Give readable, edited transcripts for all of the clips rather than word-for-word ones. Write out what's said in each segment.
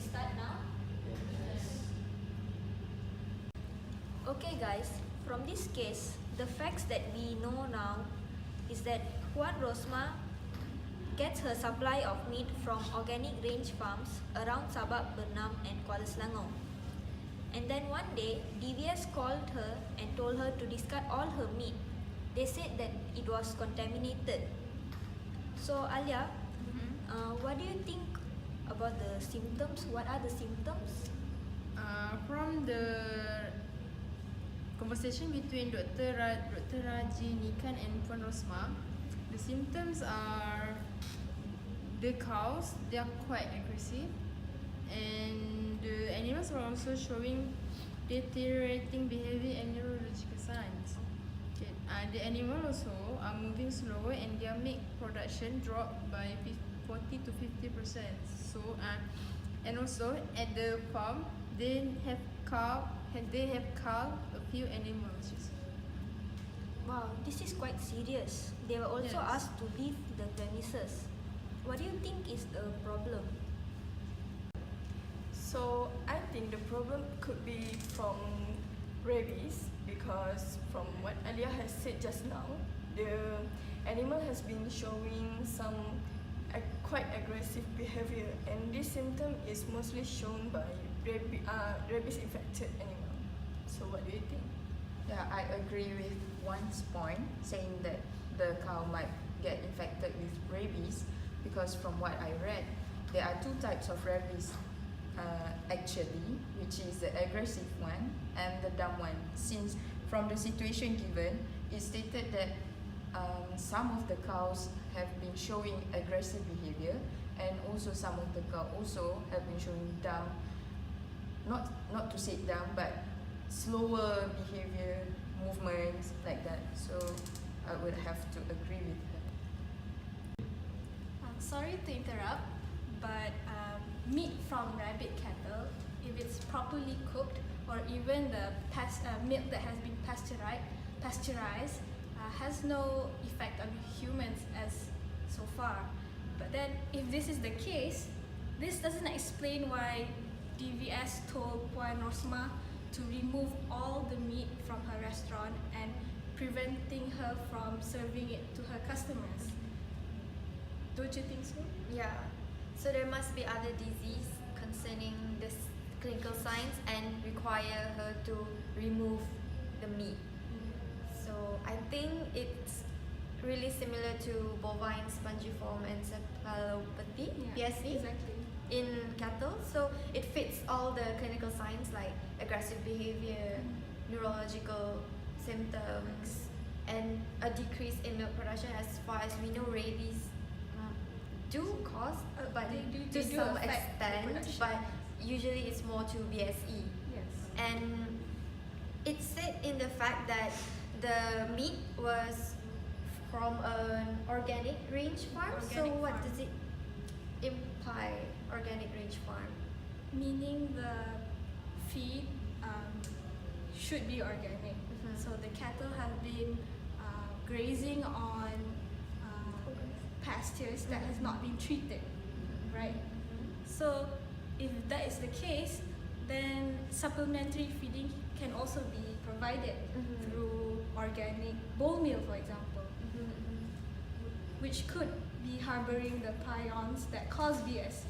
start now? Yes. Okay guys, from this case, the facts that we know now is that Puan Rosma gets her supply of meat from organic range farms around Sabak, Bernam and Kuala Selangor. And then one day, DVS called her and told her to discard all her meat. They said that it was contaminated. So Alia, what do you think about the symptoms? What are the symptoms? From the conversation between Dr. Raji Nikan and Puan Rosma, the symptoms are the cows, they are quite aggressive, and the animals are also showing deteriorating behavior and neurological signs. Okay. The animals also are moving slower and their milk production dropped by 40 to 50%. So, and also at the farm, they have culled a few animals. Wow, this is quite serious. They were also Yes. asked to leave the premises. What do you think is the problem? So I think the problem could be from rabies, because from what Alia has said just now, the animal has been showing some quite aggressive behavior, and this symptom is mostly shown by rabies infected animal. So what do you think? Yeah, I agree with one's point saying that the cow might get infected with rabies, because from what I read, there are two types of rabies actually, which is the aggressive one and the dumb one. Since from the situation given, it stated that some of the cows have been showing aggressive behavior, and also some of the cows also have been showing dumb, not to say dumb, but slower behavior, movements like that. So I would have to agree with her. Sorry to interrupt, but meat from rabbit cattle, if it's properly cooked, or even the milk that has been pasteurized, has no effect on humans as so far. But then, if this is the case, this doesn't explain why DVS told Puan Rosma to remove all the meat from her restaurant and preventing her from serving it to her customers. Don't you think so? Yeah, so there must be other disease concerning the clinical signs and require her to remove the meat. So I think it's really similar to bovine spongiform encephalopathy, BSE, exactly. in cattle. So it fits all the clinical signs like aggressive behavior, neurological symptoms, and a decrease in milk production. As far as we know, rabies do cause, but They to do some affect the extent, production. but usually it's more to BSE. Yes. And it's said in the fact that the meat was from an organic range farm. So Organic what farm. does it imply, organic range farm? Meaning the feed should be organic. So the cattle have been grazing on pastures that has not been treated, right? So if that is the case, then supplementary feeding can also be provided through organic bone meal, for example, which could be harboring the prions that cause BSE.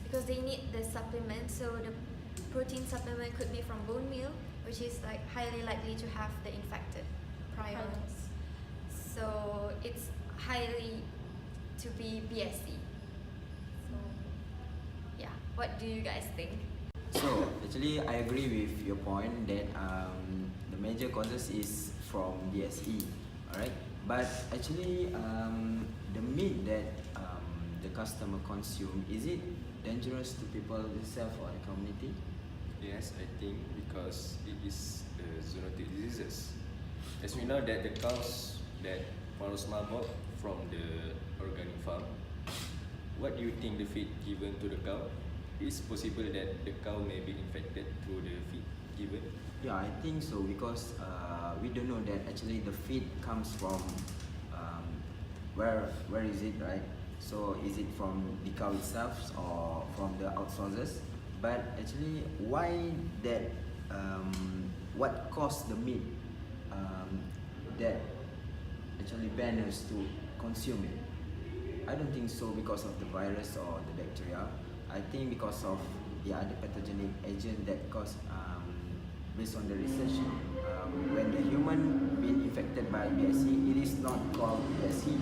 Because they need the supplement, so the protein supplement could be from bone meal, which is like highly likely to have the infected prions. So it's highly to be BSE. So yeah, what do you guys think? So actually I agree with your point that the major causes is from BSE, alright? But actually the meat that the customer consume, is it dangerous to people themselves or the community? Yes, I think because it is zoonotic diseases. As we know that the cows that Puan Rosma bought from the organic farm, what do you think the feed given to the cow? It's possible that the cow may be infected through the feed given? Yeah, I think so, because we don't know that actually the feed comes from where is it, right? So is it from the cow itself or from the outsourcers? But actually, why that? What caused the meat that actually ban us to consume it? I don't think so because of the virus or the bacteria. I think because of the other pathogenic agent that cause based on the research, when the human been infected by BSE, it is not called BSE.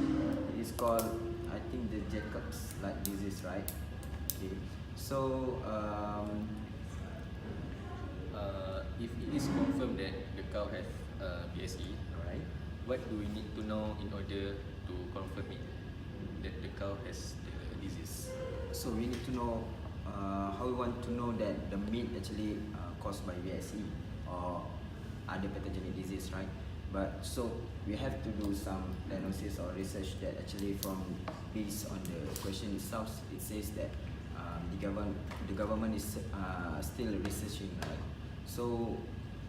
It is called, I think, the Jacobs like disease, right? Okay. So if it is confirmed that the cow have BSE, alright. what do we need to know in order to confirm it that the cow has the disease? So we need to know how we want to know that the meat actually caused by VSE or other pathogenic disease, right? But so we have to do some diagnosis or research that actually from based on the question itself, it says that the government is still researching, right? So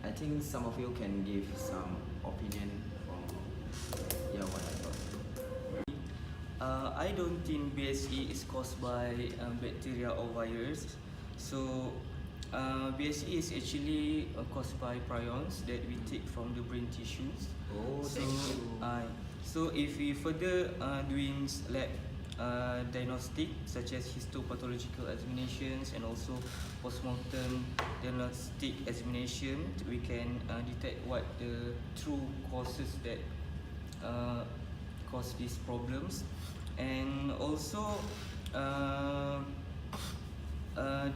I think some of you can give some opinion from what I thought. I don't think BSE is caused by bacteria or virus. So BSE is actually caused by prions that we take from the brain tissues. Oh, So, thank you. so if we further doing lab diagnostic such as histopathological examinations and also postmortem diagnostic examination, we can detect what the true causes that cause these problems. And also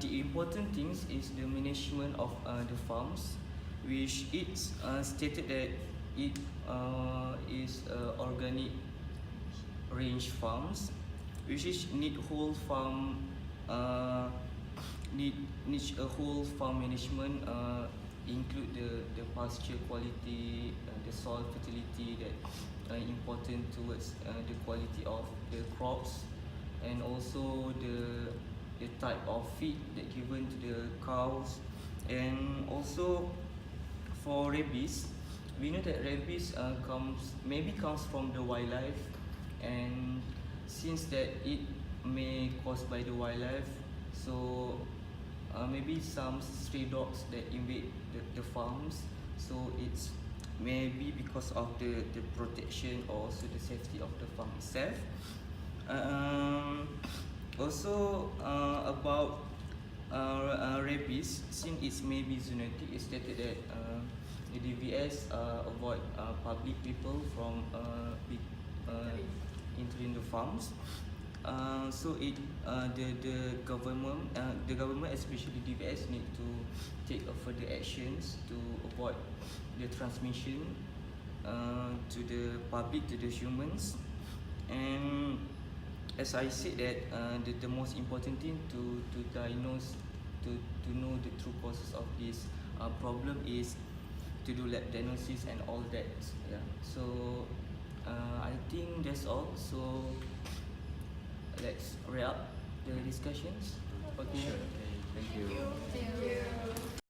the important things is the management of the farms, which it's stated that it is organic range farms, which is need whole farm needs a whole farm management, include the pasture quality, the soil fertility that important towards the quality of the crops, and also the type of feed that given to the cows. And also for rabies, we know that rabies comes from the wildlife, and since that it may caused by the wildlife, so maybe some stray dogs that invade the farms, so it's maybe because of the protection or also the safety of the farm itself. Also about rabies, since it's maybe zoonotic, it's stated that the DVS avoid public people from entering the farms. So the government especially DVS need to take further actions to avoid the transmission to the public, to the humans. And as I said that the most important thing to diagnose, to know the true causes of this problem is to do lab diagnosis and all that. Yeah. So I think that's all. So let's wrap up the discussions. Okay. Sure. Okay. Thank you. Thank you.